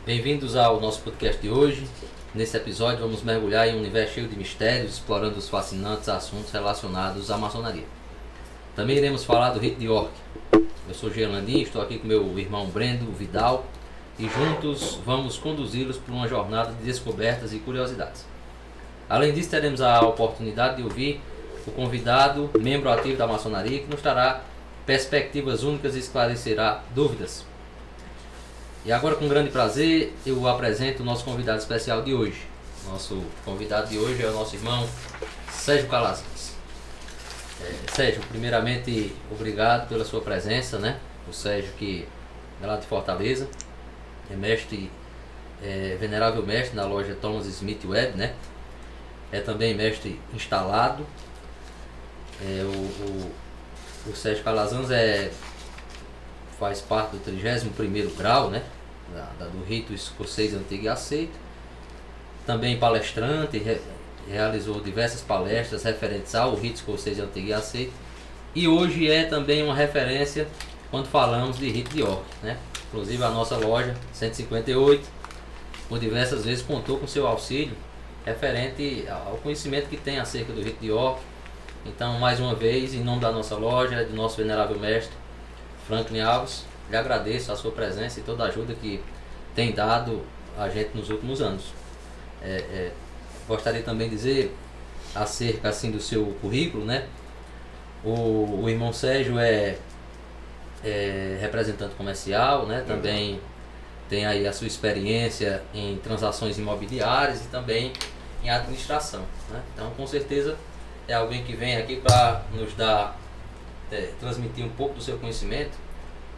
Bem-vindos ao nosso podcast de hoje. Nesse episódio vamos mergulhar em um universo cheio de mistérios, explorando os fascinantes assuntos relacionados à maçonaria. Também iremos falar do rito de York. Eu sou Jean Landim, estou aqui com meu irmão Brendo Vidal e juntos vamos conduzi-los por uma jornada de descobertas e curiosidades. Além disso, teremos a oportunidade de ouvir o convidado, membro ativo da maçonaria, que nos trará perspectivas únicas e esclarecerá dúvidas. E agora, com grande prazer, eu apresento o nosso convidado especial de hoje. Nosso convidado de hoje é o nosso irmão Sérgio Calazans. Sérgio, primeiramente, obrigado pela sua presença, né? O Sérgio, que é lá de Fortaleza, é mestre, venerável mestre na loja Thomas Smith Webb, né? É também mestre instalado. O Sérgio Calazans faz parte do 31º grau, né? Do rito escocês antigo e aceito. Também palestrante, realizou diversas palestras referentes ao rito escocês antigo e aceito. E hoje é também uma referência quando falamos de rito de York, né? Inclusive a nossa loja 158, por diversas vezes contou com seu auxílio referente ao conhecimento que tem acerca do rito de York. Então, mais uma vez, em nome da nossa loja, do nosso venerável mestre Franklin Alves, lhe agradeço a sua presença e toda a ajuda que tem dado a gente nos últimos anos. Gostaria também de dizer acerca assim, do seu currículo, né? O irmão Sérgio é representante comercial, né? Também tem aí a sua experiência em transações imobiliárias e também em administração, né? Então, com certeza, é alguém que vem aqui para nos dar, transmitir um pouco do seu conhecimento,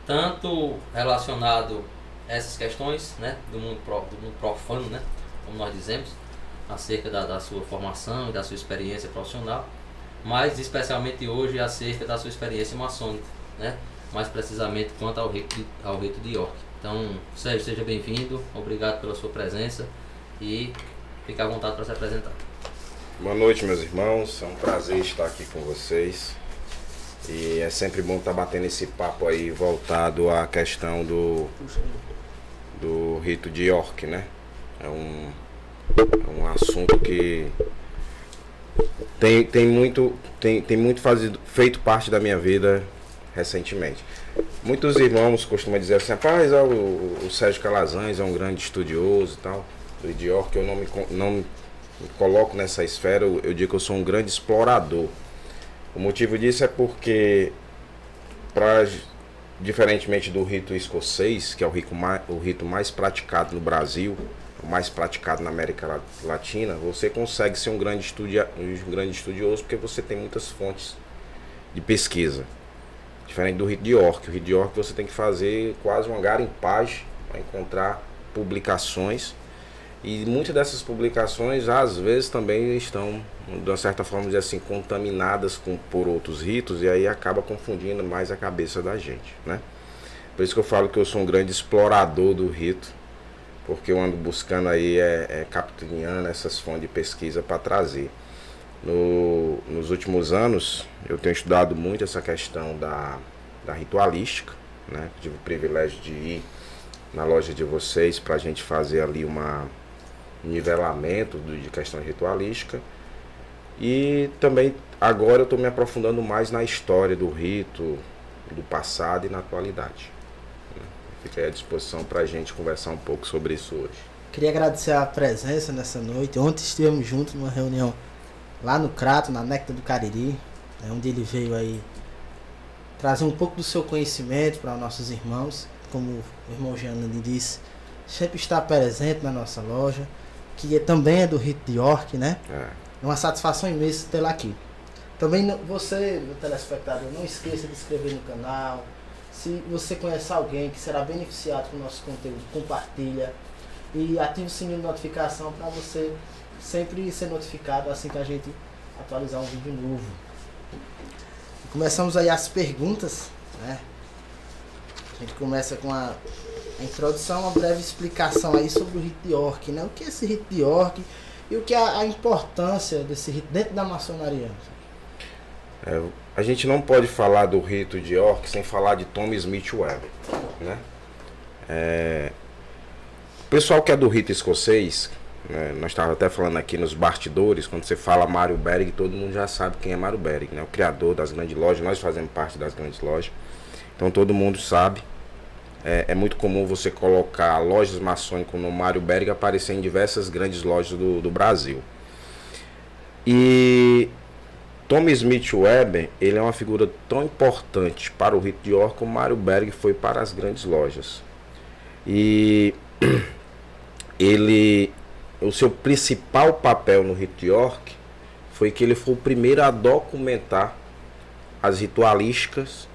tanto relacionado a essas questões, né, do mundo profano, né, como nós dizemos, acerca da sua formação e da sua experiência profissional, mas especialmente hoje acerca da sua experiência maçônica, né, mais precisamente quanto ao rito de York. Então, Sérgio, seja bem-vindo, obrigado pela sua presença e fique à vontade para se apresentar. Boa noite, meus irmãos, é um prazer estar aqui com vocês e é sempre bom estar batendo esse papo aí voltado à questão do rito de York, né? É um assunto que tem muito feito parte da minha vida recentemente. Muitos irmãos costumam dizer assim, rapaz, o Sérgio Calazans é um grande estudioso e tal, do rito de York. Eu não me coloco nessa esfera, eu digo que eu sou um grande explorador. O motivo disso é porque, diferentemente do rito escocês, que é o rito mais praticado no Brasil, o mais praticado na América Latina, você consegue ser um grande estudioso porque você tem muitas fontes de pesquisa. Diferente do rito de York. O rito de York você tem que fazer quase uma garimpagem para encontrar publicações. E muitas dessas publicações, às vezes, também estão, de uma certa forma, dizer assim, contaminadas por outros ritos, e aí acaba confundindo mais a cabeça da gente, né? Por isso que eu falo que eu sou um grande explorador do rito, porque eu ando buscando aí, capturando essas fontes de pesquisa para trazer. Nos últimos anos, eu tenho estudado muito essa questão da ritualística, né? Tive o privilégio de ir na loja de vocês para a gente fazer ali um nivelamento de questão ritualística, e também agora eu estou me aprofundando mais na história do rito, do passado e na atualidade. Fica aí à disposição para a gente conversar um pouco sobre isso hoje. Queria agradecer a presença nessa noite. Ontem estivemos juntos numa reunião lá no Crato, na Néctar do Cariri, onde ele veio aí trazer um pouco do seu conhecimento para nossos irmãos. Como o irmão Jean Landim disse, sempre está presente na nossa loja, que também é do rito de York, né? É uma satisfação imensa tê-la aqui. Também você, meu telespectador, não esqueça de se inscrever no canal. Se você conhece alguém que será beneficiado com o nosso conteúdo, compartilha e ative o sininho de notificação para você sempre ser notificado assim que a gente atualizar um vídeo novo. E começamos aí as perguntas, né? A gente começa com a introdução, uma breve explicação aí sobre o rito de York, né? O que é esse rito de York e o que é a importância desse rito dentro da maçonaria? A gente não pode falar do rito de York sem falar de Thomas Smith Webb, né? pessoal que é do rito escocês, né, nós estávamos até falando aqui nos bastidores, quando você fala Mário Berg, todo mundo já sabe quem é Mário Berg, né? O criador das grandes lojas, nós fazemos parte das grandes lojas, então todo mundo sabe. É muito comum você colocar lojas maçônicas no Mário Berg aparecer em diversas grandes lojas do Brasil. E Tom Smith Webber, ele é uma figura tão importante para o rito de York como Mário Berg foi para as grandes lojas. E o seu principal papel no rito de York foi que ele foi o primeiro a documentar as ritualísticas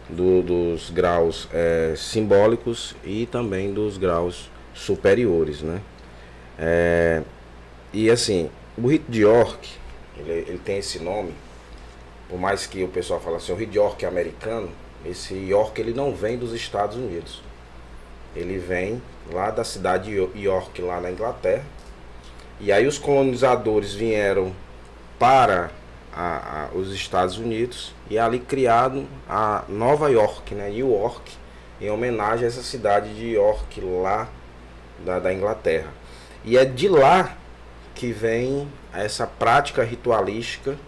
dos graus simbólicos e também dos graus superiores, né? E assim, o rito de York, ele tem esse nome, por mais que o pessoal fale assim, o rito de York é americano, esse York ele não vem dos Estados Unidos, ele vem lá da cidade de York, lá na Inglaterra, e aí os colonizadores vieram para os Estados Unidos e ali criado a Nova York, né, York, em homenagem a essa cidade de York lá da Inglaterra. E é de lá que vem essa prática ritualística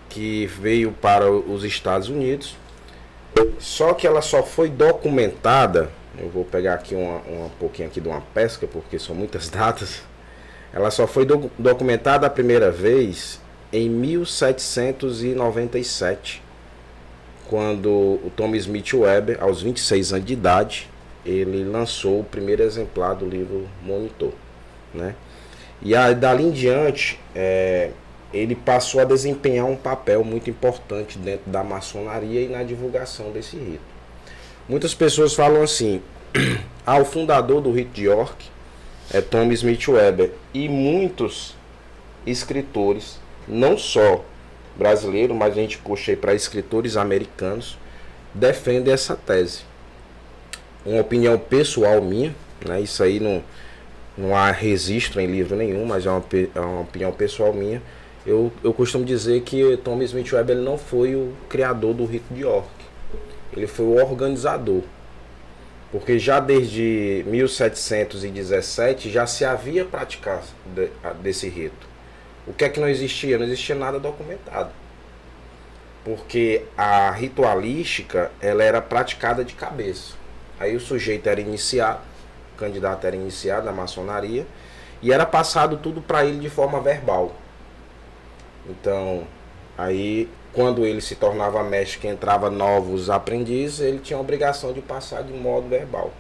que veio para os Estados Unidos, só que ela só foi documentada, eu vou pegar aqui um pouquinho aqui de uma pesca, porque são muitas datas, ela só foi documentada a primeira vez em 1797, quando o Tom Smith Webber, aos 26 anos de idade, ele lançou o primeiro exemplar do livro Monitor, né? E aí, dali em diante, ele passou a desempenhar um papel muito importante dentro da maçonaria e na divulgação desse rito. Muitas pessoas falam assim, o fundador do rito de York é Tom Smith Webber, e muitos escritores, não só brasileiros, mas a gente puxa aí para escritores americanos, defendem essa tese. Uma opinião pessoal minha, né? Isso aí não há registro em livro nenhum, mas é uma opinião pessoal minha. Eu costumo dizer que Tom Smith Webber ele não foi o criador do rito de York, ele foi o organizador, porque já desde 1717 já se havia praticado desse rito. O que é que não existia? Não existia nada documentado, porque a ritualística ela era praticada de cabeça. Aí o sujeito era iniciado, o candidato era iniciado na maçonaria, e era passado tudo para ele de forma verbal. Então, aí quando ele se tornava mestre, que entrava novos aprendizes, ele tinha a obrigação de passar de modo verbal.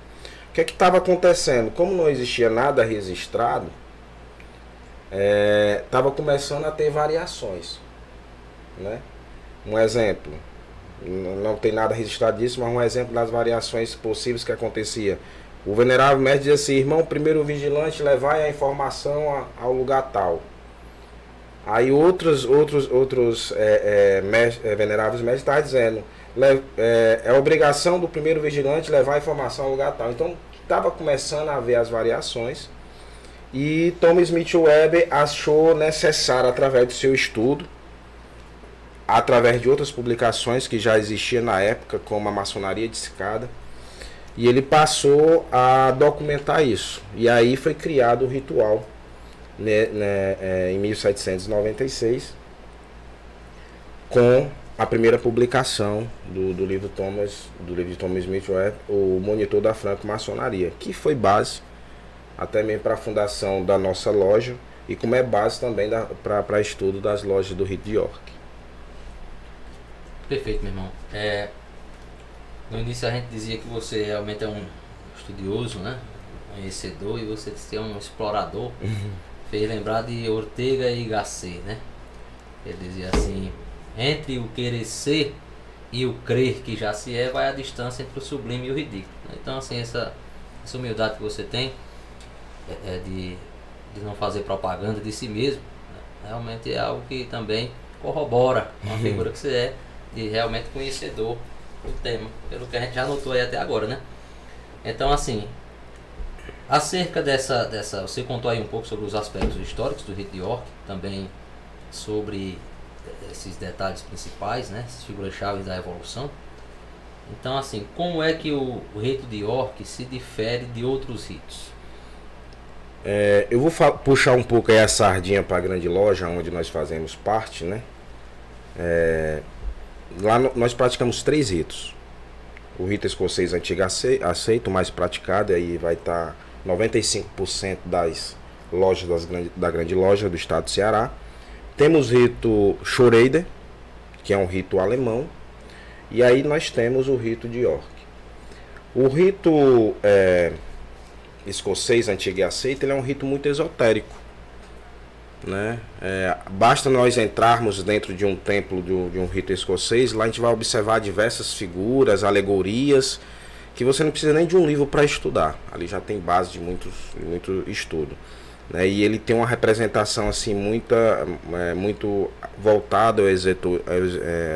O que é que estava acontecendo? Como não existia nada registrado, estava começando a ter variações, né? Um exemplo, não tem nada registrado disso, mas um exemplo das variações possíveis que acontecia. O venerável mestre dizia assim: irmão, primeiro vigilante, levai a informação ao lugar tal. Aí outros veneráveis mestres estavam dizendo: é obrigação do primeiro vigilante levar a informação ao lugar tal. Então estava começando a haver as variações, e Tom Smith Webber achou necessário, através do seu estudo, através de outras publicações que já existiam na época, como a Maçonaria Dissecada, e ele passou a documentar isso. E aí foi criado o ritual, em 1796, com a primeira publicação do livro de Tom Smith Webber, o Monitor da Franco-Maçonaria, que foi base até mesmo para a fundação da nossa loja, e como é base também para estudo das lojas do rito de York. Perfeito, meu irmão. No início a gente dizia que você realmente é um estudioso, né? Conhecedor, e você disse que é um explorador. Fez lembrar de Ortega y Gasset, né? Ele dizia assim: entre o querer ser e o crer que já se é, vai a distância entre o sublime e o ridículo. Então, assim, essa humildade que você tem de não fazer propaganda de si mesmo, né? Realmente é algo que também corrobora uma figura que você é, de realmente conhecedor do tema, pelo que a gente já notou aí até agora, né? Então, assim, acerca dessa você contou aí um pouco sobre os aspectos históricos do rito de York, também sobre esses detalhes principais, né? Essas figuras-chave da evolução. Então, assim, como é que o rito de York se difere de outros ritos? Eu vou puxar um pouco aí a sardinha para a grande loja, onde nós fazemos parte, né? Lá nós praticamos 3 ritos. O rito escocês antigo aceito, mais praticado, aí vai estar 95% das lojas da grande loja do estado do Ceará. Temos o rito Schroeder, que é um rito alemão, e aí nós temos o rito de York. O rito escocês antigo e aceito, ele é um rito muito esotérico, né? Basta nós entrarmos dentro de um templo de um rito escocês, lá a gente vai observar diversas figuras, alegorias, que você não precisa nem de um livro para estudar. Ali já tem base de muito estudo, né? E ele tem uma representação assim muito voltada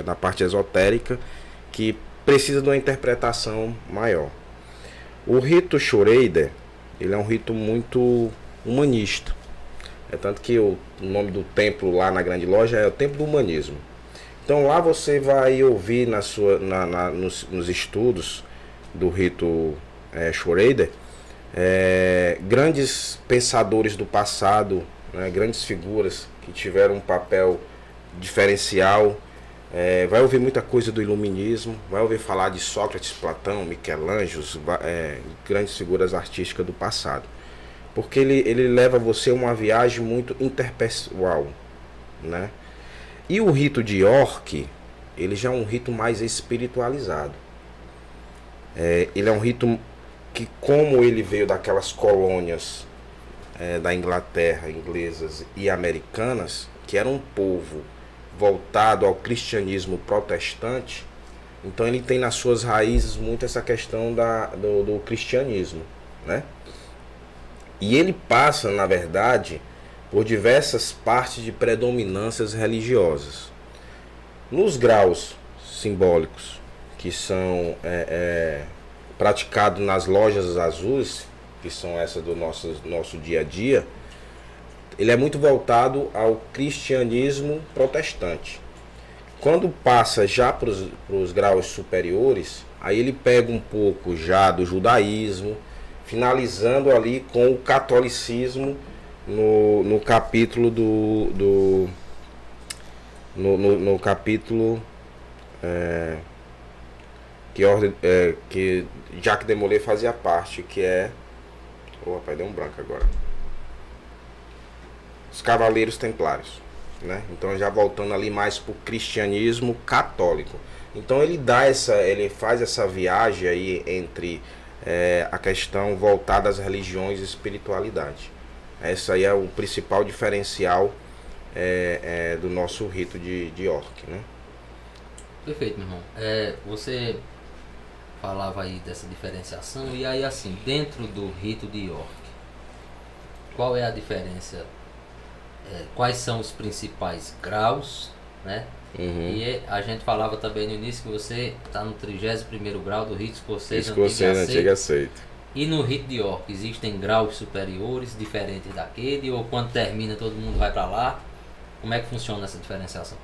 na parte esotérica, que precisa de uma interpretação maior. O rito Schroeder, ele é um rito muito humanista. Tanto que o nome do templo lá na grande loja é o Templo do Humanismo. Então lá você vai ouvir nos estudos do rito Schroeder, grandes pensadores do passado, né, grandes figuras que tiveram um papel diferencial. Vai ouvir muita coisa do iluminismo, vai ouvir falar de Sócrates, Platão, Michelangelo, grandes figuras artísticas do passado. Porque ele leva você a uma viagem muito interpessoal, né? E o rito de York, ele já é um rito mais espiritualizado. Ele é um rito que, como ele veio daquelas colônias da Inglaterra, inglesas e americanas, que era um povo voltado ao cristianismo protestante, então ele tem nas suas raízes muito essa questão do cristianismo, né? E ele passa, na verdade, por diversas partes de predominâncias religiosas. Nos graus simbólicos que são praticados nas lojas azuis, que são essas do nosso dia a dia, ele é muito voltado ao cristianismo protestante. Quando passa já para os graus superiores, aí ele pega um pouco já do judaísmo, finalizando ali com o catolicismo no capítulo no capítulo que Jacques de Molay fazia parte, que é... rapaz, deu um branco agora. Os Cavaleiros Templários, né? Então já voltando ali mais para o cristianismo católico. Então ele faz essa viagem aí entre a questão voltada às religiões e espiritualidade. Essa aí é o principal diferencial do nosso rito de York, né? Perfeito, meu irmão. Você falava aí dessa diferenciação, e aí assim, dentro do rito de York, qual é a diferença? Quais são os principais graus, né? Uhum. E a gente falava também no início que você está no 31º grau do rito escocês antigo aceito. E no rito de York existem graus superiores diferentes daquele, ou quando termina todo mundo vai para lá? Como é que funciona essa diferenciação?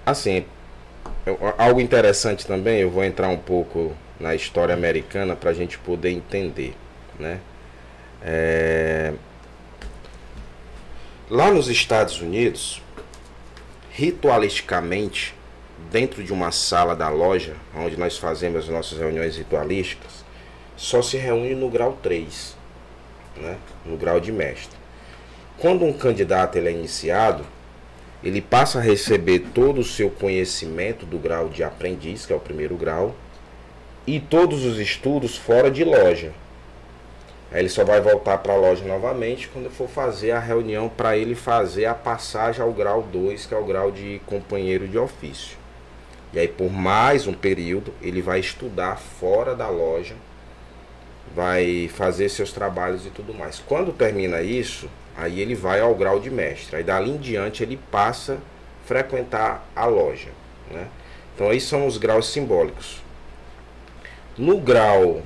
Assim, algo interessante também, eu vou entrar um pouco na história americana para a gente poder entender, né? Lá nos Estados Unidos, ritualisticamente, dentro de uma sala da loja, onde nós fazemos as nossas reuniões ritualísticas, só se reúne no grau 3, né? No grau de mestre. Quando um candidato ele é iniciado, ele passa a receber todo o seu conhecimento do grau de aprendiz, que é o 1º grau, e todos os estudos fora de loja. Aí ele só vai voltar para a loja novamente quando for fazer a reunião para ele fazer a passagem ao grau 2, que é o grau de companheiro de ofício. E aí por mais um período ele vai estudar fora da loja, vai fazer seus trabalhos e tudo mais. Quando termina isso, aí ele vai ao grau de mestre. Aí dali em diante ele passa a frequentar a loja, né? Então aí são os graus simbólicos. No grau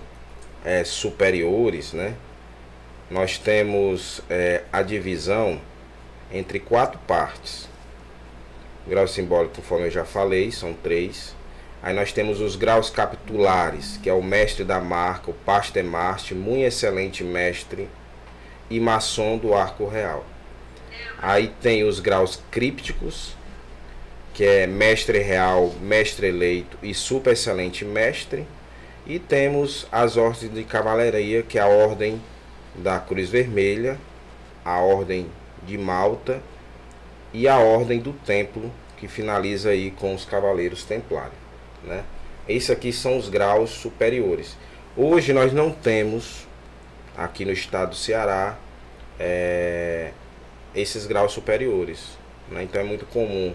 superiores, né, nós temos a divisão entre 4 partes. O grau simbólico, conforme eu já falei, são 3. Aí nós temos os graus capitulares, que é o mestre da marca, o pastor master, muito excelente mestre, e maçom do arco real. Aí tem os graus crípticos, que é mestre real, mestre eleito e super excelente mestre. E temos as ordens de cavalaria, que é a ordem da Cruz Vermelha, a ordem de Malta e a ordem do Templo, que finaliza aí com os cavaleiros templários, né? Esses aqui são os graus superiores. Hoje nós não temos aqui no estado do Ceará esses graus superiores, né? Então é muito comum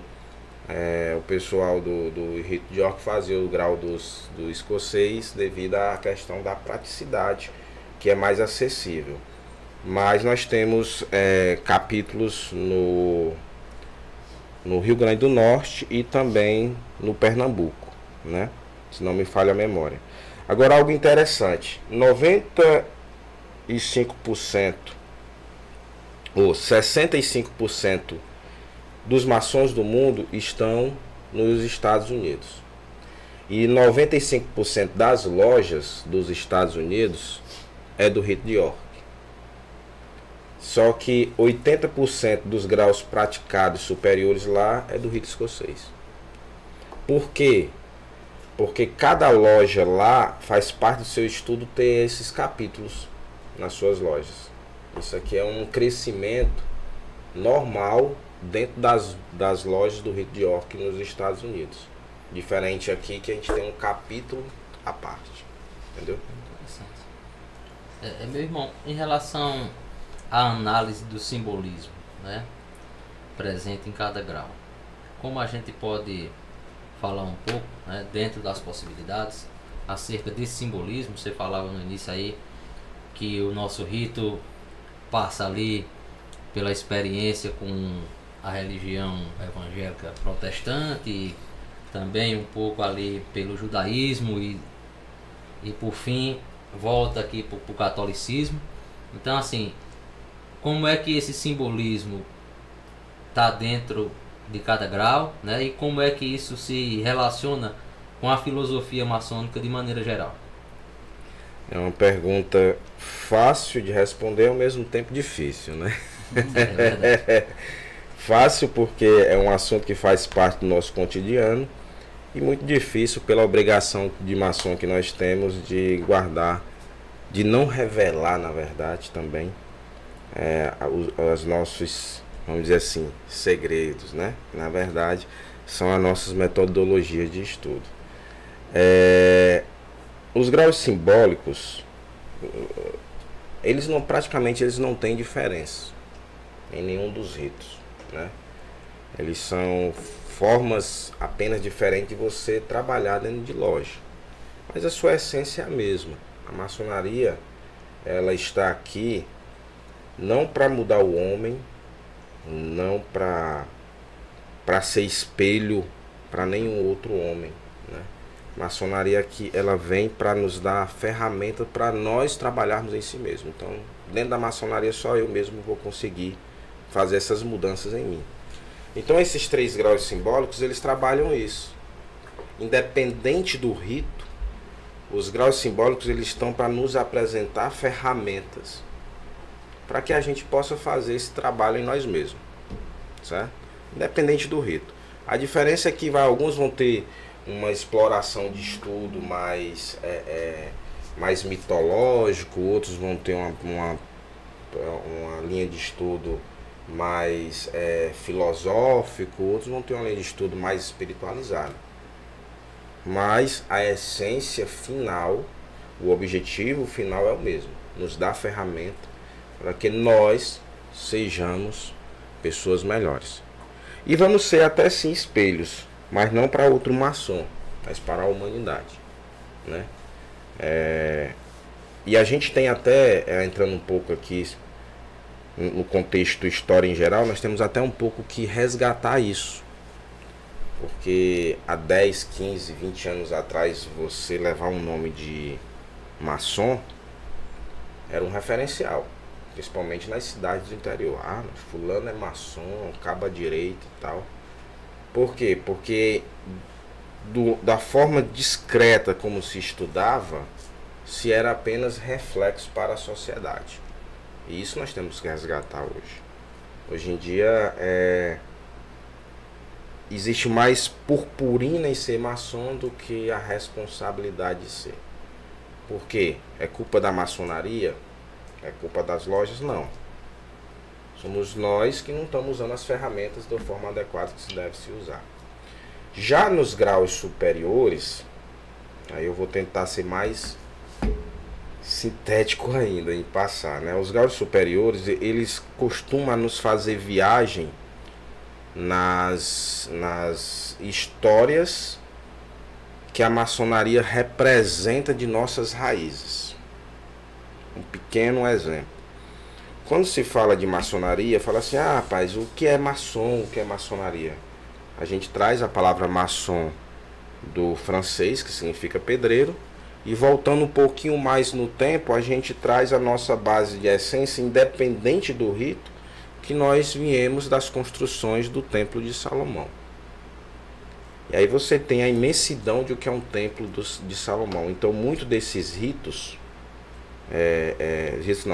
o pessoal do rito de York fazer o grau do escocês devido à questão da praticidade, que é mais acessível. Mas nós temos capítulos no Rio Grande do Norte e também no Pernambuco, né? Se não me falha a memória. Agora, algo interessante, 95% ou 65% dos maçons do mundo estão nos Estados Unidos. E 95% das lojas dos Estados Unidos é do rito de York. Só que 80% dos graus praticados superiores lá é do rito escocês. Por quê? Porque cada loja lá faz parte do seu estudo ter esses capítulos nas suas lojas. Isso aqui é um crescimento normal dentro das lojas do rito de York nos Estados Unidos. Diferente aqui que a gente tem um capítulo à parte. Entendeu? Interessante. Meu irmão, em relação à análise do simbolismo, né, presente em cada grau, como a gente pode falar um pouco, né, dentro das possibilidades acerca desse simbolismo? Você falava no início aí que o nosso rito passa ali pela experiência com a religião evangélica protestante e também um pouco ali pelo judaísmo e por fim volta aqui para o catolicismo. Então, assim, como é que esse simbolismo está dentro de cada grau, né? E como é que isso se relaciona com a filosofia maçônica de maneira geral? É uma pergunta fácil de responder, ao mesmo tempo difícil, né? É verdade. Fácil porque é um assunto que faz parte do nosso cotidiano, e muito difícil pela obrigação de maçom que nós temos de guardar, de não revelar, na verdade, também os nossos, vamos dizer assim, segredos, né? Na verdade, são as nossas metodologias de estudo. Os graus simbólicos, praticamente eles não têm diferença em nenhum dos ritos, né? Eles são formas apenas diferentes de você trabalhar dentro de loja, mas a sua essência é a mesma. A maçonaria, ela está aqui não para mudar o homem, não para ser espelho para nenhum outro homem, né? A maçonaria aqui, ela vem para nos dar a ferramenta para nós trabalharmos em si mesmo. Então, dentro da maçonaria, só eu mesmo vou conseguir fazer essas mudanças em mim. Então, esses 3 graus simbólicos, eles trabalham isso. Independente do rito, os graus simbólicos, eles estão para nos apresentar ferramentas para que a gente possa fazer esse trabalho em nós mesmos, certo? Independente do rito. A diferença é que alguns vão ter uma exploração de estudo mais mitológico, outros vão ter uma linha de estudo mais filosófico, outros vão ter uma linha de estudo mais espiritualizada. Mas a essência final, o objetivo final é o mesmo, nos dar ferramenta para que nós sejamos pessoas melhores. E vamos ser até sim espelhos, mas não para outro maçom, mas para a humanidade, né? E a gente tem até, entrando um pouco aqui no contexto história em geral, nós temos até um pouco que resgatar isso. Porque há 10, 15, 20 anos atrás, você levar um nome de maçom era um referencial, principalmente nas cidades do interior. Ah, fulano é maçom, cabo à direita e tal. Por quê? Porque da forma discreta como se estudava, se era apenas reflexo para a sociedade. E isso nós temos que resgatar hoje. Hoje em dia existe mais purpurina em ser maçom do que a responsabilidade de ser. Por quê? É culpa da maçonaria? É culpa das lojas? Não. Somos nós que não estamos usando as ferramentas da forma adequada que se deve se usar. Já nos graus superiores, aí eu vou tentar ser mais sintético ainda em passar, né? Os graus superiores, eles costumam nos fazer viagem nas histórias que a maçonaria representa de nossas raízes. Um pequeno exemplo. Quando se fala de maçonaria, fala assim, rapaz, o que é maçom, o que é maçonaria? A gente traz a palavra maçom do francês, que significa pedreiro, e voltando um pouquinho mais no tempo, a gente traz a nossa base de essência, independente do rito, que nós viemos das construções do Templo de Salomão. E aí você tem a imensidão de o que é um templo de Salomão. Então, muito desses ritos,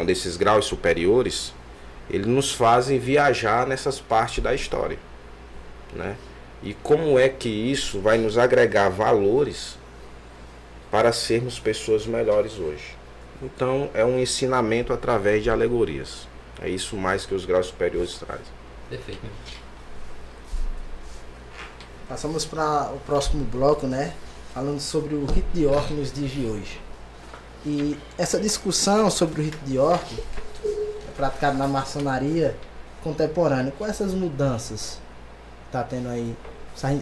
desses graus superiores, eles nos fazem viajar nessas partes da história, né? E como é que isso vai nos agregar valores para sermos pessoas melhores hoje? Então, é um ensinamento através de alegorias. É isso mais que os graus superiores trazem. Perfeito. Passamos para o próximo bloco, né? Falando sobre o rito de York nos dias de hoje. E essa discussão sobre o rito de York é praticado na maçonaria contemporânea. Com essas mudanças que está tendo aí,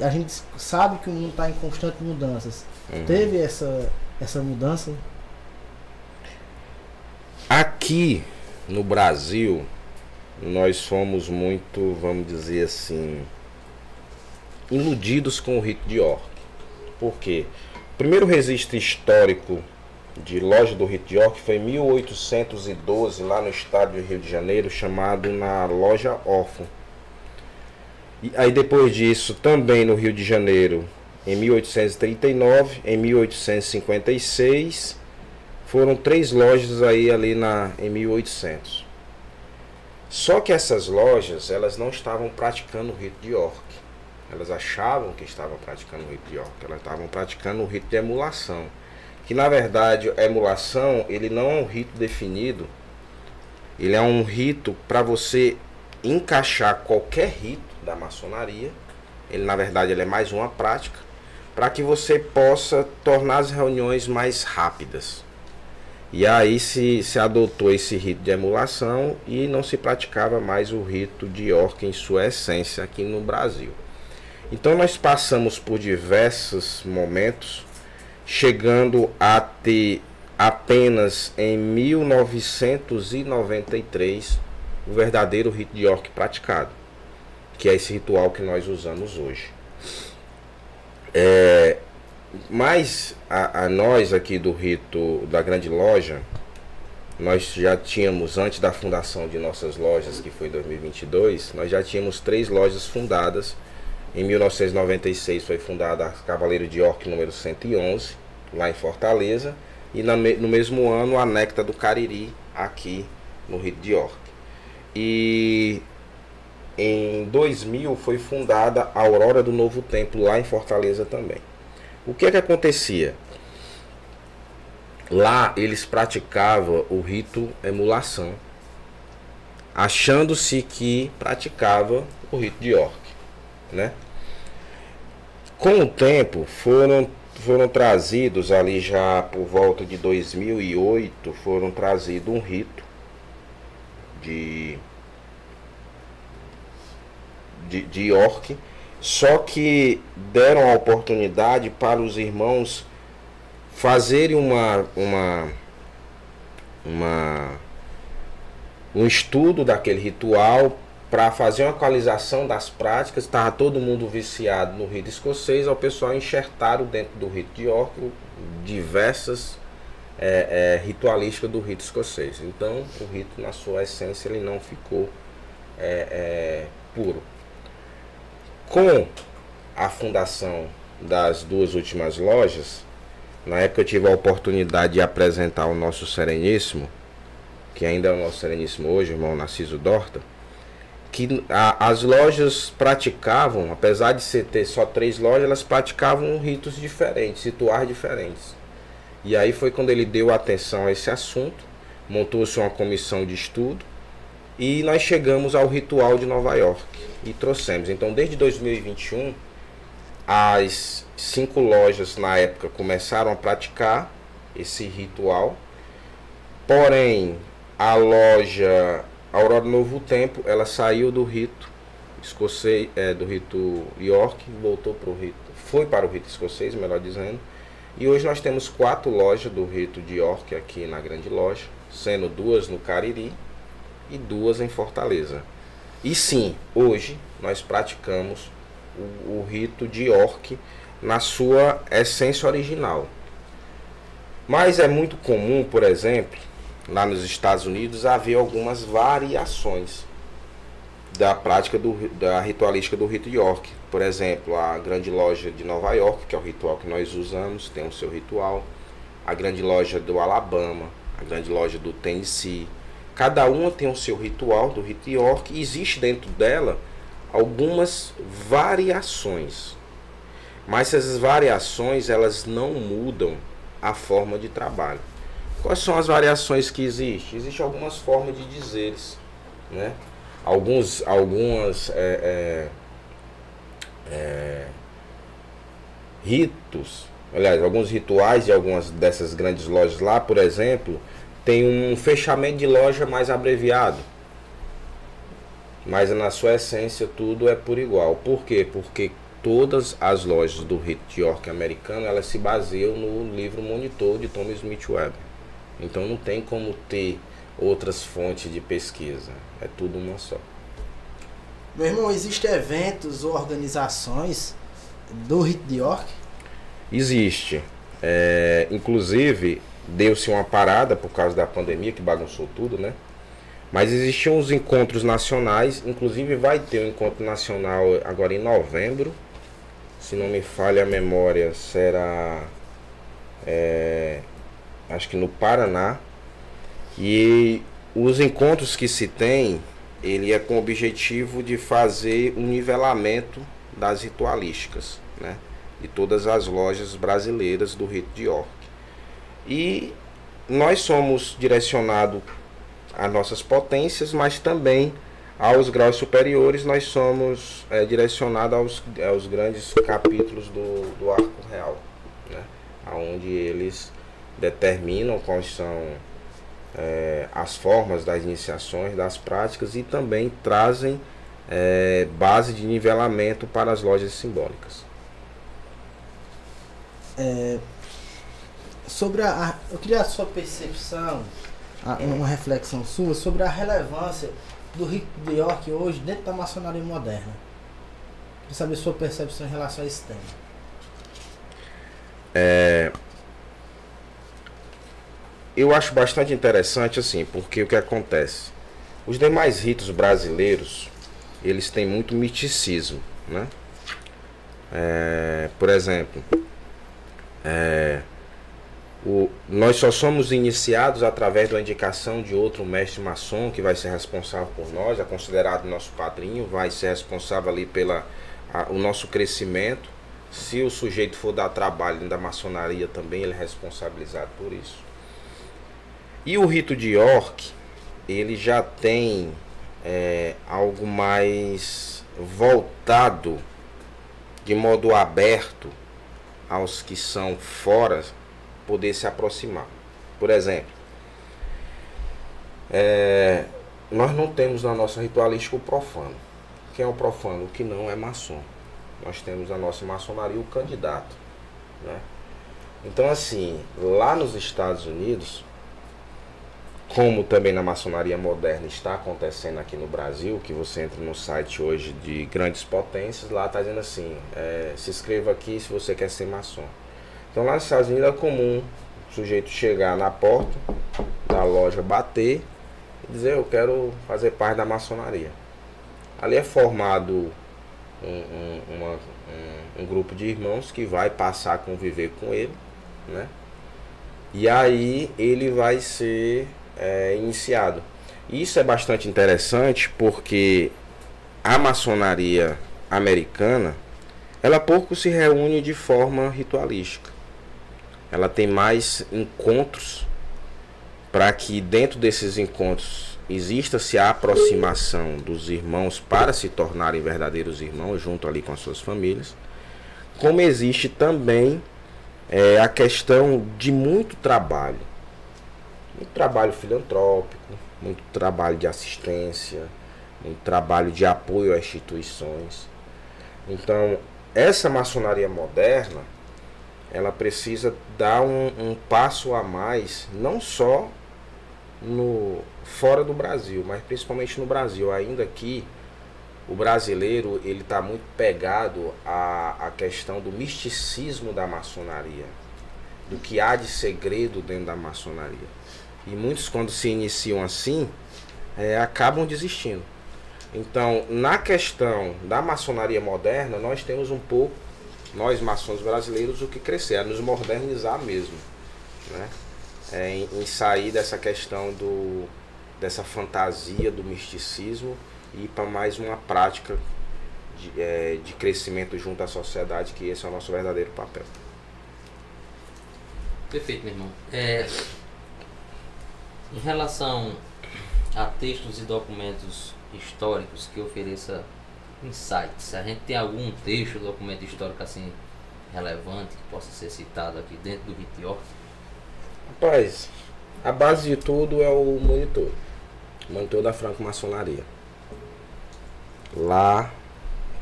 a gente sabe que o mundo está em constantes mudanças. Teve essa mudança? Aqui no Brasil, nós fomos muito, vamos dizer assim, iludidos com o rito de York. Por quê? O primeiro registro histórico de loja do rito de York foi em 1812, lá no estado do Rio de Janeiro, chamado na loja Órfão. E aí depois disso, também no Rio de Janeiro, em 1839, em 1856, foram 3 lojas aí ali em 1800. Só que essas lojas, elas não estavam praticando o rito de York. Elas achavam que estavam praticando o rito de York. Elas estavam praticando o rito de emulação. Que na verdade, a emulação, ele não é um rito definido. Ele é um rito para você encaixar qualquer rito da maçonaria. Ele na verdade ele é mais uma prática para que você possa tornar as reuniões mais rápidas. E aí se adotou esse rito de emulação e não se praticava mais o rito de York em sua essência aqui no Brasil. Então nós passamos por diversos momentos, chegando a ter apenas em 1993 o verdadeiro rito de York praticado, que é esse ritual que nós usamos hoje. Mas a nós aqui do rito da Grande Loja, nós já tínhamos, antes da fundação de nossas lojas, que foi em 2022, nós já tínhamos 3 lojas fundadas. Em 1996 foi fundada a Cavaleiro de York número 111, lá em Fortaleza, e no mesmo ano a Néctar do Cariri, aqui no rito de York. E em 2000 foi fundada a Aurora do Novo Templo, lá em Fortaleza também. O que é que acontecia? Lá eles praticavam o rito emulação, achando-se que praticava o rito de York, né? Com o tempo foram trazidos ali já por volta de 2008, foram trazido um rito de York, só que deram a oportunidade para os irmãos fazerem um estudo daquele ritual para fazer uma atualização das práticas. Estava todo mundo viciado no rito escocês, ao pessoal enxertaram dentro do rito de York diversas ritualísticas do rito escocês. Então o rito na sua essência ele não ficou puro. Com a fundação das 2 últimas lojas, na época eu tive a oportunidade de apresentar o nosso Sereníssimo, que ainda é o nosso sereníssimo hoje, o irmão Narciso Dorta, que as lojas praticavam, apesar de ter só 3 lojas, elas praticavam ritos diferentes, rituais diferentes. E aí foi quando ele deu atenção a esse assunto, montou-se uma comissão de estudo e nós chegamos ao ritual de Nova York e trouxemos. Então, desde 2021, as 5 lojas na época começaram a praticar esse ritual, porém a loja Aurora do Novo Tempo, ela saiu do rito escocês, do rito York, voltou para o rito, foi para o rito escocês, melhor dizendo. E hoje nós temos 4 lojas do rito de York aqui na grande loja, sendo 2 no Cariri e 2 em Fortaleza. E sim, hoje nós praticamos o rito de York na sua essência original. Mas é muito comum, por exemplo, lá nos Estados Unidos, haver algumas variações da prática da ritualística do rito York. Por exemplo, a grande loja de Nova York, que é o ritual que nós usamos, tem o seu ritual. A grande loja do Alabama, a grande loja do Tennessee. Cada uma tem o seu ritual do rito York e existe dentro dela algumas variações. Mas essas variações, elas não mudam a forma de trabalho. Quais são as variações que existem? Existem algumas formas de dizeres, né? Algumas ritos, aliás, alguns rituais de algumas dessas grandes lojas lá, por exemplo, tem um fechamento de loja mais abreviado. Mas na sua essência tudo é por igual. Por quê? Porque todas as lojas do rito de York americano, elas se baseiam no livro Monitor de Thomas Smith Webb. Então não tem como ter outras fontes de pesquisa. É tudo uma só. Meu irmão, existem eventos ou organizações do rito de York? Existe. Inclusive, deu-se uma parada por causa da pandemia, que bagunçou tudo, né? Mas existiam os encontros nacionais. Inclusive vai ter um encontro nacional agora em novembro. Se não me falha a memória, será... acho que no Paraná. E os encontros que se tem, ele é com o objetivo de fazer um nivelamento das ritualísticas, né, de todas as lojas brasileiras do rito de York. E nós somos direcionados às nossas potências, mas também aos graus superiores nós somos direcionados aos grandes capítulos do arco real, né, onde eles determinam quais são as formas das iniciações, das práticas, e também trazem base de nivelamento para as lojas simbólicas. Eu queria a sua percepção, uma reflexão sua sobre a relevância do rito de York hoje dentro da maçonaria moderna. Queria saber a sua percepção em relação a esse tema. Eu acho bastante interessante, assim, porque o que acontece? Os demais ritos brasileiros, eles têm muito misticismo, né? Por exemplo, nós só somos iniciados através da indicação de outro mestre maçom que vai ser responsável por nós, é considerado nosso padrinho, vai ser responsável ali o nosso crescimento. Se o sujeito for dar trabalho dentro da maçonaria também, ele é responsabilizado por isso. E o rito de York, ele já tem algo mais voltado de modo aberto aos que são fora poder se aproximar. Por exemplo, nós não temos na nossa ritualística o profano. Quem é o profano? O que não é maçom. Nós temos na nossa maçonaria o candidato, né? Então, assim, lá nos Estados Unidos, como também na maçonaria moderna está acontecendo aqui no Brasil, que você entra no site hoje de grandes potências, lá está dizendo assim, se inscreva aqui se você quer ser maçom. Então lá nos Estados Unidos é comum o sujeito chegar na porta da loja, bater e dizer: eu quero fazer parte da maçonaria. Ali é formado um grupo de irmãos que vai passar a conviver com ele, né? E aí ele vai ser iniciado. Isso é bastante interessante porque a maçonaria americana, ela pouco se reúne de forma ritualística. Ela tem mais encontros para que dentro desses encontros exista-se a aproximação dos irmãos para se tornarem verdadeiros irmãos junto ali com as suas famílias. Como existe também a questão de muito trabalho filantrópico, muito trabalho de assistência, muito trabalho de apoio a instituições. Então, essa maçonaria moderna, ela precisa dar um passo a mais, não só fora do Brasil, mas principalmente no Brasil. Ainda que o brasileiro ele está muito pegado à questão do misticismo da maçonaria, do que há de segredo dentro da maçonaria. E muitos, quando se iniciam assim, acabam desistindo. Então, na questão da maçonaria moderna, nós temos um pouco, nós maçons brasileiros, o que crescer, nos modernizar mesmo, né? Em sair dessa questão dessa fantasia do misticismo e ir para mais uma prática de crescimento junto à sociedade, que esse é o nosso verdadeiro papel. Perfeito, meu irmão. Em relação a textos e documentos históricos que ofereça insights, a gente tem algum texto, documento histórico assim relevante que possa ser citado aqui dentro do Rito de York? Rapaz, a base de tudo é o monitor da franco-maçonaria. Lá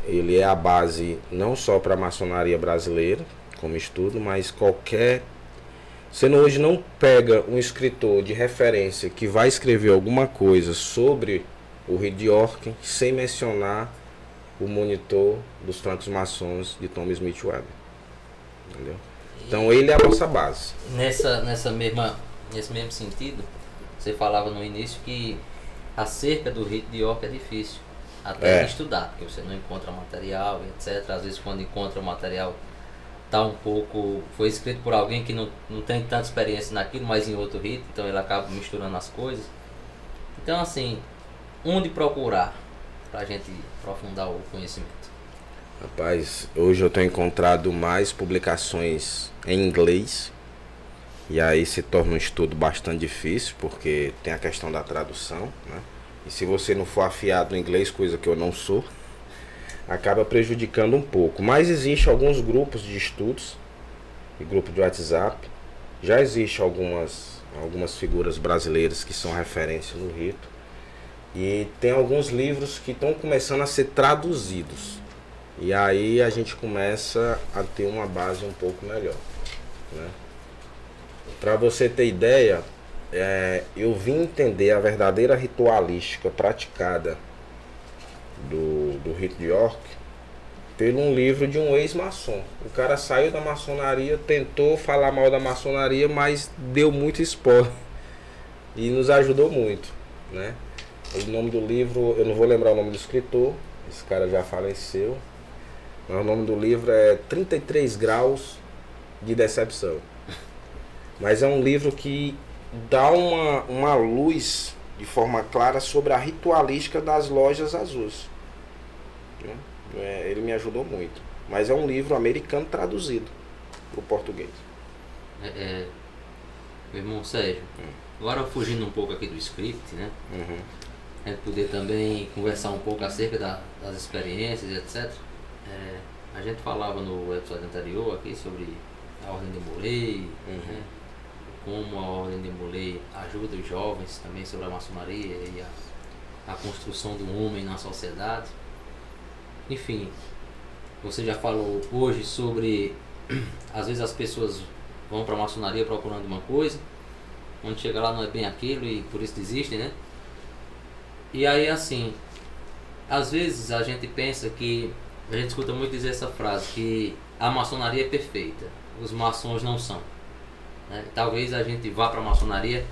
ele é a base não só para a maçonaria brasileira como estudo, mas você hoje não pega um escritor de referência que vai escrever alguma coisa sobre o Rito de York sem mencionar o monitor dos francos maçons de Thomas Smith Webber. Entendeu? Então ele é a nossa base. Nesse mesmo sentido, você falava no início que acerca do Rito de York é difícil até de estudar, porque você não encontra material, etc. Às vezes quando encontra o material foi escrito por alguém que não tem tanta experiência naquilo, mas em outro rito, então ele acaba misturando as coisas. Então assim, onde procurar para a gente aprofundar o conhecimento? Rapaz, hoje eu tenho encontrado mais publicações em inglês, e aí se torna um estudo bastante difícil, porque tem a questão da tradução, né? E se você não for afiado no inglês, coisa que eu não sou, acaba prejudicando um pouco. Mas existe alguns grupos de estudos e grupo de WhatsApp. Já existe algumas figuras brasileiras que são referência no rito. E tem alguns livros que estão começando a ser traduzidos. E aí a gente começa a ter uma base um pouco melhor, né? Para você ter ideia, eu vim entender a verdadeira ritualística praticada do Rito de York pelo um livro de um ex-maçom. O cara saiu da maçonaria, tentou falar mal da maçonaria, mas deu muito spoiler e nos ajudou muito, né? O nome do livro, eu não vou lembrar o nome do escritor, esse cara já faleceu, mas o nome do livro é 33 Graus de Decepção. Mas é um livro que dá uma luz de forma clara sobre a ritualística das lojas azuis. Ele me ajudou muito. Mas é um livro americano traduzido para o português. Meu irmão Sérgio, agora fugindo um pouco aqui do script, né? A gente poder também conversar um pouco acerca das experiências, etc. A gente falava no episódio anterior aqui sobre a Ordem de Molay, né? Como a Ordem de Molay ajuda os jovens também sobre a maçonaria e a construção do homem na sociedade. Enfim, você já falou hoje sobre, às vezes as pessoas vão para a maçonaria procurando uma coisa, quando chega lá não é bem aquilo e por isso desistem, né? E aí assim, às vezes a gente pensa que, a gente escuta muito dizer essa frase, que a maçonaria é perfeita, os maçons não são, né? Talvez a gente vá para a maçonaria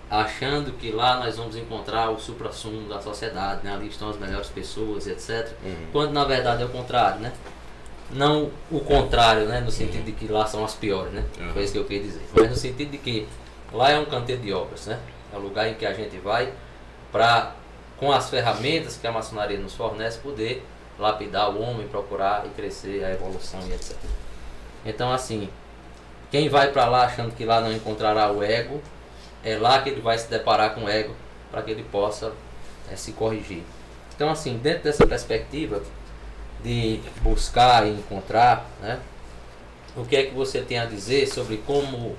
achando que lá nós vamos encontrar o suprassumo da sociedade, né? Ali estão as melhores pessoas, etc. Quando na verdade é o contrário, né? Não o contrário, né? No sentido de que lá são as piores, né? Foi isso que eu queria dizer. Mas no sentido de que lá é um canteiro de obras, né? É o lugar em que a gente vai para, com as ferramentas que a maçonaria nos fornece, poder lapidar o homem, procurar e crescer, a evolução e etc. Então, assim, quem vai para lá achando que lá não encontrará o ego, é lá que ele vai se deparar com o ego para que ele possa se corrigir. Então, assim, dentro dessa perspectiva de buscar e encontrar, né, o que é que você tem a dizer sobre como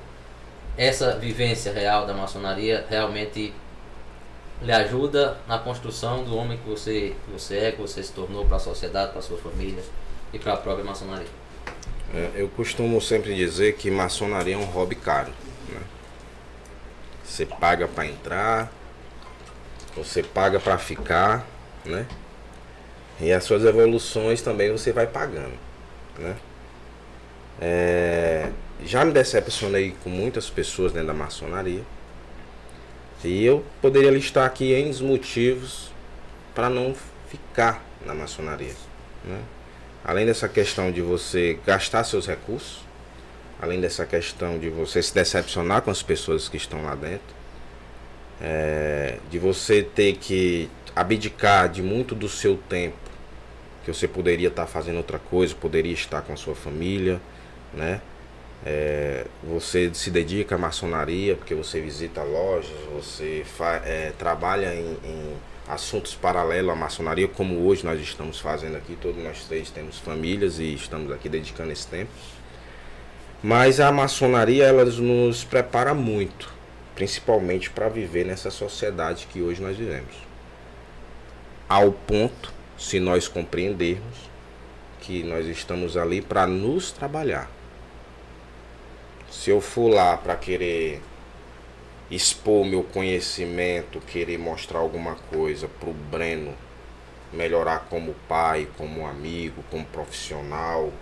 essa vivência real da maçonaria realmente lhe ajuda na construção do homem que você é, que você se tornou para a sociedade, para a sua família e para a própria maçonaria? Eu costumo sempre dizer que maçonaria é um hobby caro, né? Você paga para entrar, você paga para ficar, né? E as suas evoluções também você vai pagando, né? Já me decepcionei com muitas pessoas dentro da maçonaria. E eu poderia listar aqui N motivos para não ficar na maçonaria, né? Além dessa questão de você gastar seus recursos, além dessa questão de você se decepcionar com as pessoas que estão lá dentro, de você ter que abdicar de muito do seu tempo, que você poderia estar fazendo outra coisa, poderia estar com a sua família, né? Você se dedica à maçonaria porque você visita lojas, você trabalha em assuntos paralelos à maçonaria, como hoje nós estamos fazendo aqui. Todos nós três temos famílias e estamos aqui dedicando esse tempo. Mas a maçonaria, ela nos prepara muito, principalmente para viver nessa sociedade que hoje nós vivemos. Ao ponto, se nós compreendermos que nós estamos ali para nos trabalhar. Se eu for lá para querer expor meu conhecimento, querer mostrar alguma coisa para o Breno melhorar como pai, como amigo, como profissional,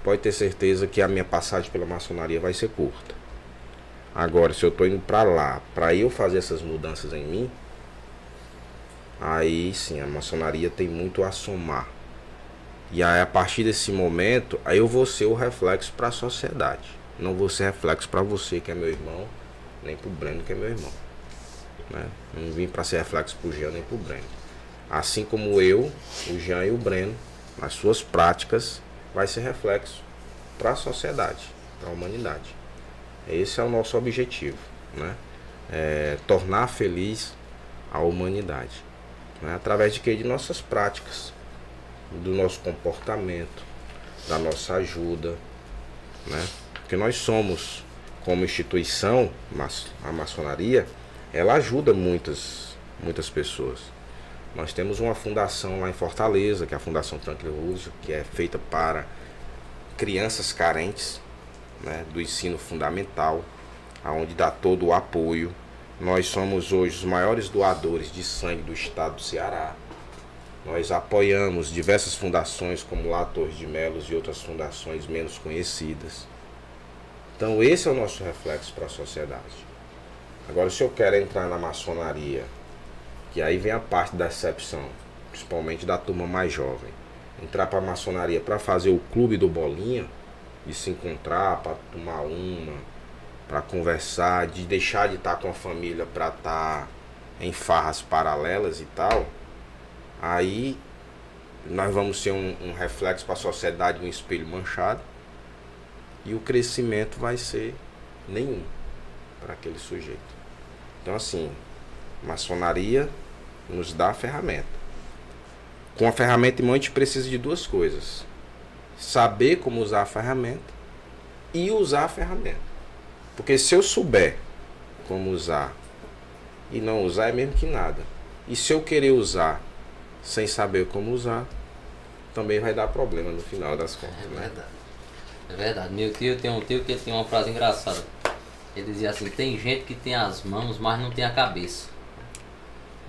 pode ter certeza que a minha passagem pela maçonaria vai ser curta. Agora, se eu estou indo para lá, para eu fazer essas mudanças em mim, aí sim, a maçonaria tem muito a somar. E aí, a partir desse momento, aí eu vou ser o reflexo para a sociedade. Não vou ser reflexo para você, que é meu irmão, nem para o Breno, que é meu irmão, né? Não vim para ser reflexo para o Jean nem para o Breno. Assim como eu, o Jean e o Breno, nas suas práticas, vai ser reflexo para a sociedade, para a humanidade. Esse é o nosso objetivo, né? Tornar feliz a humanidade, né? Através de quê? De nossas práticas, do nosso comportamento, da nossa ajuda, né? Porque nós somos, como instituição, a maçonaria, ela ajuda muitas pessoas. Nós temos uma fundação lá em Fortaleza, que é a Fundação Franklin Roosevelt, que é feita para crianças carentes, né, do ensino fundamental, aonde dá todo o apoio. Nós somos hoje os maiores doadores de sangue do estado do Ceará. Nós apoiamos diversas fundações, como lá Torres de Melos e outras fundações menos conhecidas. Então esse é o nosso reflexo para a sociedade. Agora, se eu quero entrar na maçonaria, que aí vem a parte da decepção, principalmente da turma mais jovem, entrar para a maçonaria para fazer o clube do bolinha, de se encontrar, para tomar uma, para conversar, de deixar de estar com a família para estar em farras paralelas e tal, aí nós vamos ser um reflexo para a sociedade, um espelho manchado, e o crescimento vai ser nenhum para aquele sujeito. Então, assim, maçonaria nos dá a ferramenta. Com a ferramenta em mão, a gente precisa de duas coisas: saber como usar a ferramenta e usar a ferramenta. Porque se eu souber como usar e não usar, é mesmo que nada. E se eu querer usar sem saber como usar, também vai dar problema no final das contas. É verdade. É verdade. Meu tio tem um tio que tem uma frase engraçada. Ele dizia assim: tem gente que tem as mãos, mas não tem a cabeça.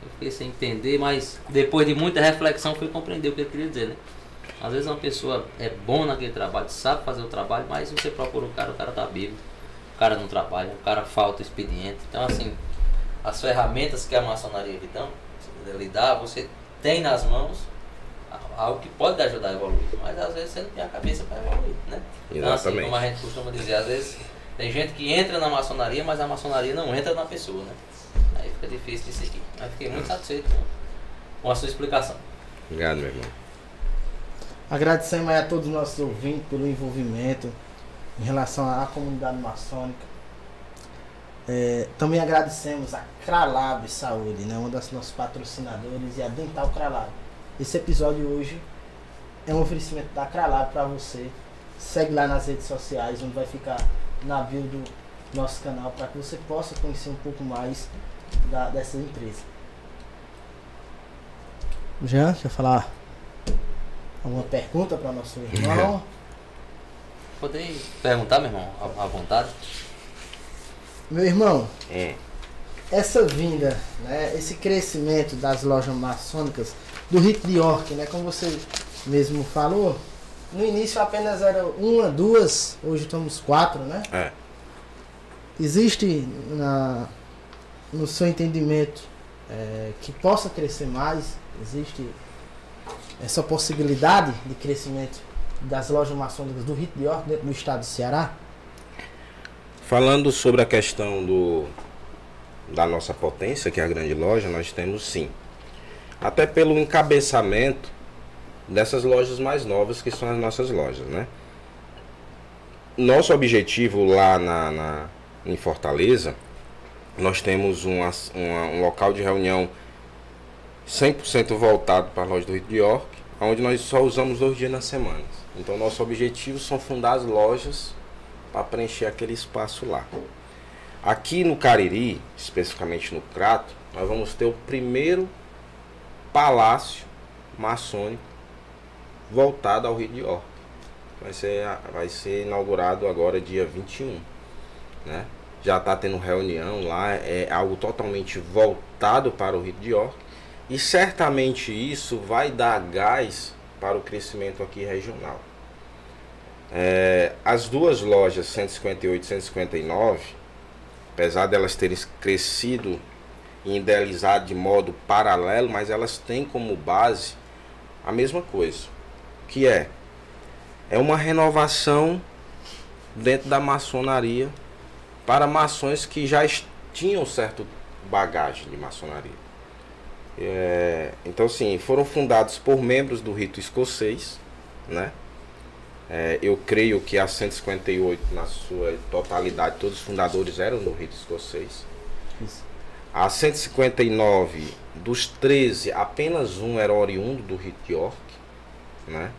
Eu fiquei sem entender, mas depois de muita reflexão fui compreender o que ele queria dizer, né? Às vezes uma pessoa é bom naquele trabalho, sabe fazer o trabalho, mas você procura o cara tá bêbado, o cara não trabalha, o cara falta expediente. Então, assim, as ferramentas que a maçonaria lhe dá, você tem nas mãos algo que pode ajudar a evoluir, mas às vezes você não tem a cabeça para evoluir, né? Então, assim, como a gente costuma dizer, às vezes Tem gente que entra na maçonaria, mas a maçonaria não entra na pessoa, né? Aí fica difícil de seguir. Mas fiquei muito satisfeito com a sua explicação. Obrigado, meu irmão. Agradecemos aí a todos os nossos ouvintes pelo envolvimento em relação à comunidade maçônica. Também agradecemos a Cralab Saúde, né, uma das nossas patrocinadores, e a Dental Cralab. Esse episódio hoje é um oferecimento da Cralab para você. Segue lá nas redes sociais, onde vai ficar na bio do nosso canal, para que você possa conhecer um pouco mais dessa empresa. Jean, quer falar alguma pergunta para nosso irmão? Poder perguntar, meu irmão, à vontade? Meu irmão, essa vinda, né, esse crescimento das lojas maçônicas do Rito de York, né, como você mesmo falou, no início apenas eram 1, 2, hoje estamos 4, né? Existe no seu entendimento que possa crescer mais? Existe essa possibilidade de crescimento das lojas maçônicas do Rito de York dentro do estado do Ceará? Falando sobre a questão da nossa potência, que é a grande loja, nós temos sim. Até pelo encabeçamento dessas lojas mais novas, que são as nossas lojas, né? Nosso objetivo lá em Fortaleza, nós temos um local de reunião 100% voltado para a loja do Rito de York, onde nós só usamos 2 dias na semana. Então, nosso objetivo são fundar as lojas para preencher aquele espaço lá. Aqui no Cariri, especificamente no Crato, nós vamos ter o primeiro palácio maçônico voltado ao Rito de York. Vai ser inaugurado agora dia 21, né? Já está tendo reunião lá, é algo totalmente voltado para o Rito de York, e certamente isso vai dar gás para o crescimento aqui regional. As duas lojas 158 e 159, apesar de elas terem crescido e idealizado de modo paralelo, mas elas têm como base a mesma coisa, que é uma renovação dentro da maçonaria para maçons que já tinham certa bagagem de maçonaria. Então, sim, foram fundados por membros do rito escocês, né? Eu creio que a 158, na sua totalidade, todos os fundadores eram do rito escocês. Isso. A 159, dos 13, apenas um era oriundo do Rito de York, né?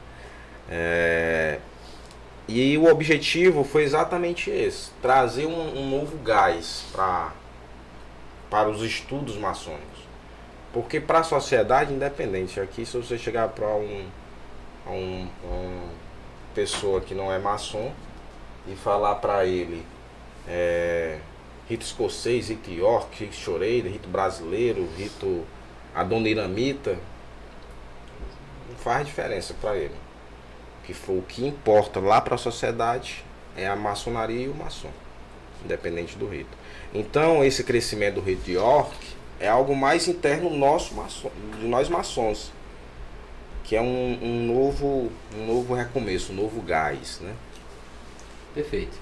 E o objetivo foi exatamente esse: trazer um novo gás para os estudos maçônicos. Porque para a sociedade independente, aqui se você chegar para uma pessoa que não é maçom e falar para ele rito escocês, rito York, rito Choreira, rito brasileiro, rito adoniramita, não faz diferença para ele. O que importa lá para a sociedade é a maçonaria e o maçom, independente do rito. Então, esse crescimento do rito de York é algo mais interno nosso, de nós maçons, que é um novo recomeço, um novo gás, né? Perfeito.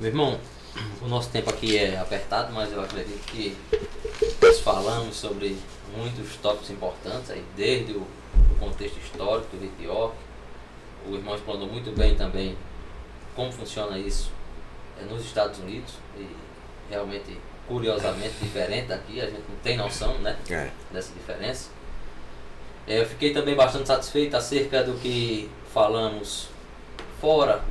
Meu irmão, o nosso tempo aqui é apertado, mas eu acredito que nós falamos sobre muitos tópicos importantes, aí, desde o contexto histórico do Rito de York. O irmão explanou muito bem também como funciona isso nos Estados Unidos, e realmente, curiosamente, diferente daqui, a gente não tem noção, né, dessa diferença. Eu fiquei também bastante satisfeito acerca do que falamos fora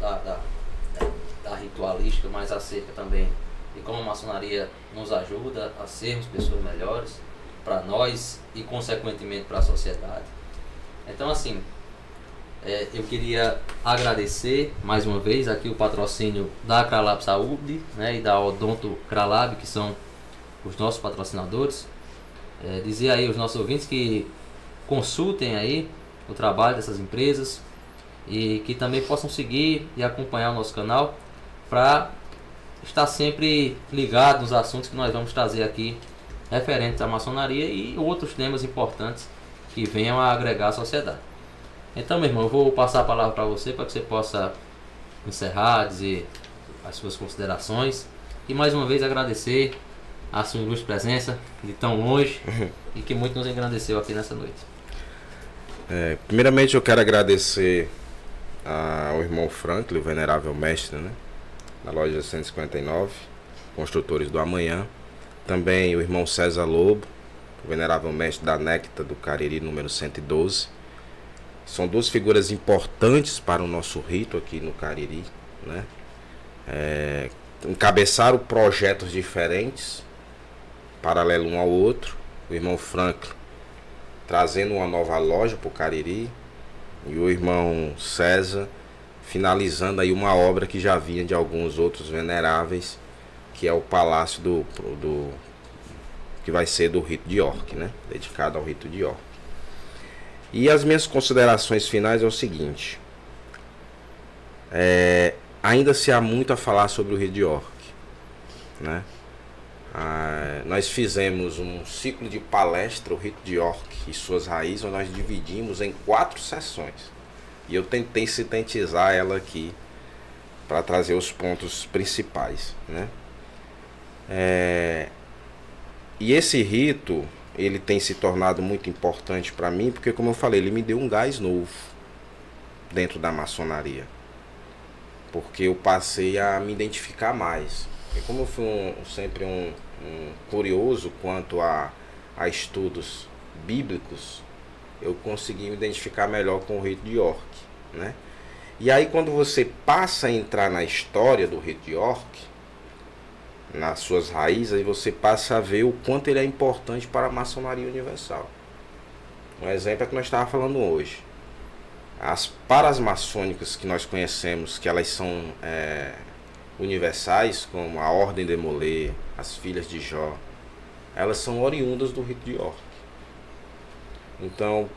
da ritualística, mas acerca também de como a maçonaria nos ajuda a sermos pessoas melhores para nós e consequentemente para a sociedade. Então, assim, eu queria agradecer mais uma vez aqui o patrocínio da Cralab Saúde, né, e da Odonto Cralab, que são os nossos patrocinadores. Dizer aí aos nossos ouvintes que consultem aí o trabalho dessas empresas e que também possam seguir e acompanhar o nosso canal para estar sempre ligado nos assuntos que nós vamos trazer aqui referentes à maçonaria e outros temas importantes que venham a agregar à sociedade. Então, meu irmão, eu vou passar a palavra para você para que você possa encerrar, dizer as suas considerações e mais uma vez agradecer a sua ilustre presença de tão longe e que muito nos engrandeceu aqui nessa noite. Primeiramente eu quero agradecer ao irmão Franklin, o venerável mestre, né, da loja 159, Construtores do Amanhã. Também o irmão César Lobo, o venerável mestre da Néctar do Cariri, número 112. São duas figuras importantes para o nosso rito aqui no Cariri, né? Encabeçaram projetos diferentes, paralelo um ao outro. O irmão Franklin trazendo uma nova loja para o Cariri e o irmão César finalizando aí uma obra que já vinha de alguns outros veneráveis, que é o Palácio que vai ser do Rito de York, né? Dedicado ao Rito de York. E as minhas considerações finais é o seguinte: ainda se há muito a falar sobre o Rito de York, né? Nós fizemos um ciclo de palestra, o Rito de York e suas raízes, onde nós dividimos em 4 sessões. E eu tentei sintetizar ela aqui para trazer os pontos principais, né? E esse rito, ele tem se tornado muito importante para mim, porque, como eu falei, ele me deu um gás novo dentro da maçonaria, porque eu passei a me identificar mais. E como eu fui sempre um curioso quanto a estudos bíblicos, eu consegui me identificar melhor com o Rito de York, né? E aí, quando você passa a entrar na história do Rito de York, nas suas raízes, aí você passa a ver o quanto ele é importante para a maçonaria universal. Um exemplo é que nós estávamos falando hoje. As paras maçônicas que nós conhecemos, que elas são universais, como a Ordem de Molay, as Filhas de Jó, elas são oriundas do Rito de York. Então,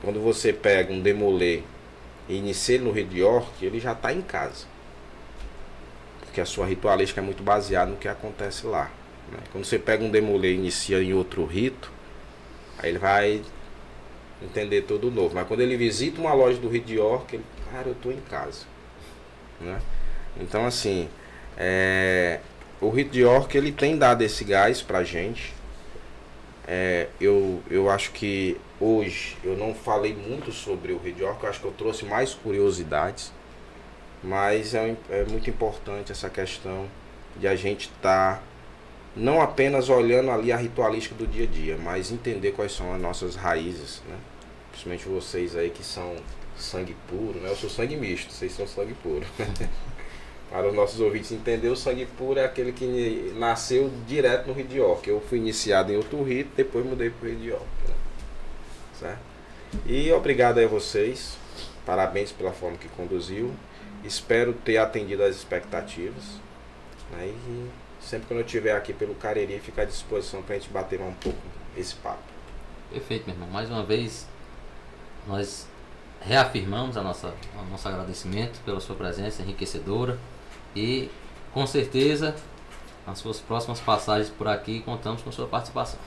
quando você pega um Demolay e inicia ele no Rito de York, ele já está em casa, porque a sua ritualística é muito baseada no que acontece lá, né? Quando você pega um Demolay e inicia em outro rito, aí ele vai entender tudo novo. Mas quando ele visita uma loja do Rito de York, ele, cara, eu estou em casa, né? Então, assim, o Rito de York, ele tem dado esse gás pra gente. Eu acho que hoje eu não falei muito sobre o Rito de York, eu acho que eu trouxe mais curiosidades, mas é muito importante essa questão de a gente estar não apenas olhando ali a ritualística do dia a dia, mas entender quais são as nossas raízes, né? Principalmente vocês aí que são sangue puro, né? Eu sou sangue misto, vocês são sangue puro. Para os nossos ouvintes entender, o sangue puro é aquele que nasceu direto no Rito de York. Eu fui iniciado em outro rito, depois mudei para o Rito de York, né? Certo? E obrigado aí a vocês, parabéns pela forma que conduziu. Espero ter atendido às expectativas, né? E sempre que eu estiver aqui pelo Cariri, ficar à disposição para a gente bater um pouco esse papo. Perfeito, meu irmão. Mais uma vez, nós reafirmamos o nosso agradecimento pela sua presença enriquecedora e, com certeza, nas suas próximas passagens por aqui, contamos com sua participação.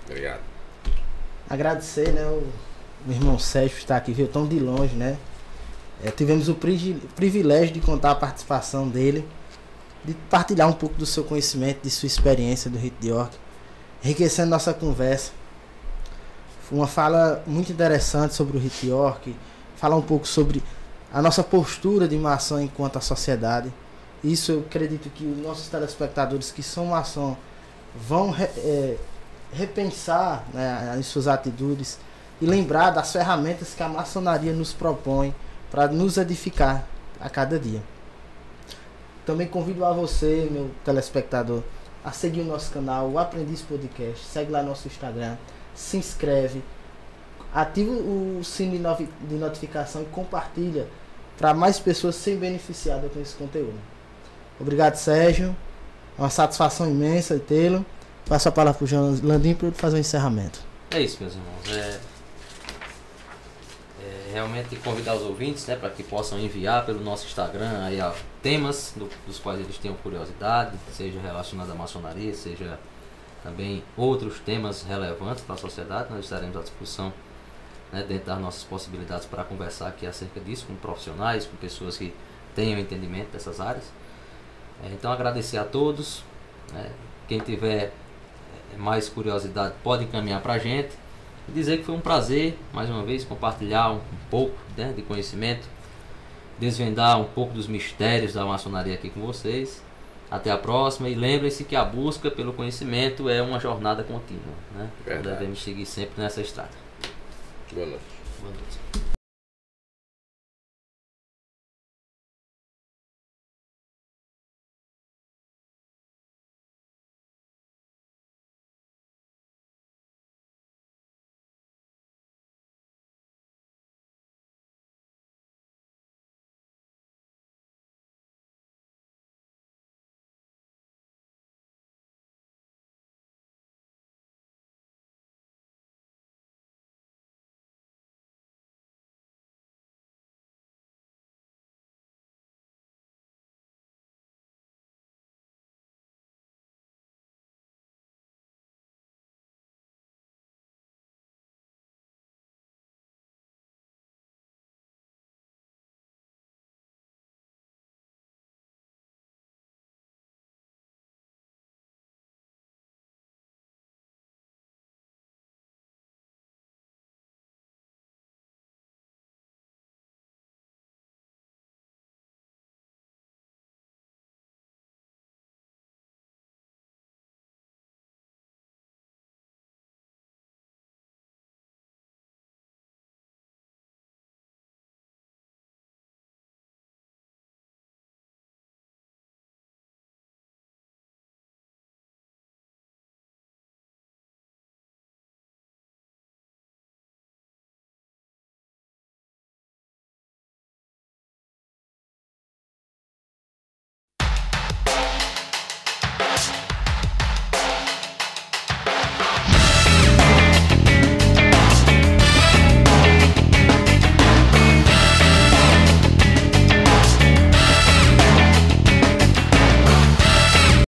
Obrigado. Agradecer, né, o irmão Sérgio estar aqui, veio tão de longe, né? Tivemos o privilégio de contar a participação dele, de partilhar um pouco do seu conhecimento, de sua experiência do Rito de York, enriquecendo nossa conversa. Foi uma fala muito interessante sobre o Rito de York, falar um pouco sobre a nossa postura de maçom enquanto a sociedade. Isso eu acredito que os nossos telespectadores que são maçom vão repensar, né, as suas atitudes e lembrar das ferramentas que a maçonaria nos propõe para nos edificar a cada dia. Também convido a você, meu telespectador, a seguir o nosso canal, o Aprendiz Podcast. Segue lá nosso Instagram, se inscreve, ativa o sino de notificação e compartilha para mais pessoas serem beneficiadas com esse conteúdo. Obrigado, Sérgio. É uma satisfação imensa tê-lo. Passo a palavra para o João Landim para ele fazer o encerramento. É isso, meus irmãos. Realmente convidar os ouvintes, né, para que possam enviar pelo nosso Instagram aí, ó, temas dos quais eles tenham curiosidade, seja relacionado à maçonaria, seja também outros temas relevantes para a sociedade. Nós estaremos à disposição, né, dentro das nossas possibilidades para conversar aqui acerca disso com profissionais, com pessoas que tenham entendimento dessas áreas. Então agradecer a todos. Quem tiver mais curiosidade pode encaminhar para a gente. E dizer que foi um prazer, mais uma vez, compartilhar um pouco, né, de conhecimento, desvendar um pouco dos mistérios da maçonaria aqui com vocês. Até a próxima, e lembrem-se que a busca pelo conhecimento é uma jornada contínua, né? Devemos seguir sempre nessa estrada. Boa noite. Boa noite.